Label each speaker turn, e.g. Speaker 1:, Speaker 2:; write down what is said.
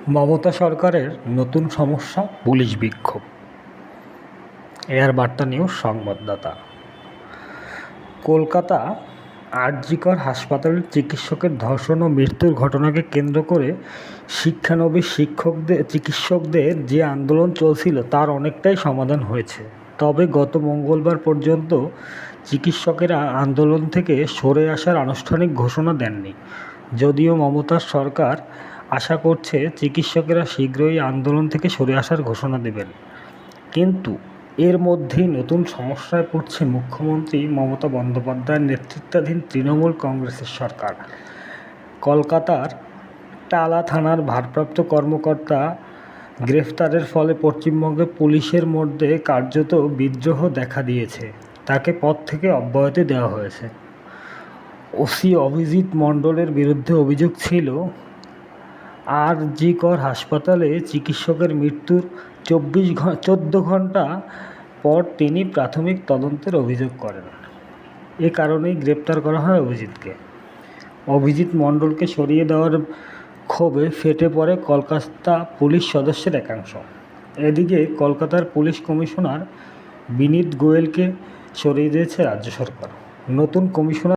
Speaker 1: মমতা সরকারের নতুন সমস্যা পুলিশ বিক্ষোভ। এআর বার্তা নিউজ সংবাদদাতা। কলকাতা আরজিকর হাসপাতালের চিকিৎসকের ধর্ষণ ও মৃত্যুর ঘটনাকে কেন্দ্র করে শিক্ষানবী চিকিৎসকদের যে আন্দোলন চলছিল তার অনেকটাই সমাধান হয়েছে। তবে গত মঙ্গলবার পর্যন্ত চিকিৎসকেরা আন্দোলন থেকে সরে আসার আনুষ্ঠানিক ঘোষণা দেননি। যদিও মমতার সরকার আশা করছে চিকিৎসকেরা শীঘ্রই আন্দোলন থেকে সরে আসার ঘোষণা দেবেন, কিন্তু এর মধ্যেই নতুন সমস্যায় পড়ছে মুখ্যমন্ত্রী মমতা বন্দ্যোপাধ্যায়ের নেতৃত্বাধীন তৃণমূল কংগ্রেসের সরকার। কলকাতার টালা থানার ভারপ্রাপ্ত কর্মকর্তা গ্রেফতারের ফলে পশ্চিমবঙ্গে পুলিশের মধ্যে কার্যত বিদ্রোহ দেখা দিয়েছে। তাকে পদ থেকে অব্যাহতি দেওয়া হয়েছে। ওসি অভিজিৎ মণ্ডলের বিরুদ্ধে অভিযোগ ছিল, আরজিকর হাসপাতালে চিকিৎসকের মৃত্যুর 14 ঘন্টা পর তিনি প্রাথমিক তদন্তের অভিযোগ করেন। এ কারণেই গ্রেপ্তার করা হয় অভিজিৎকে। অভিজিৎ মণ্ডলকে সরিয়ে দেওয়ার ক্ষোভে ফেটে পড়ে কলকাতা পুলিশ সদস্যের একাংশ। এদিকে কলকাতার পুলিশ কমিশনার বিনীত গোয়েলকে সরিয়ে দিয়েছে রাজ্য সরকার। নতুন কমিশনার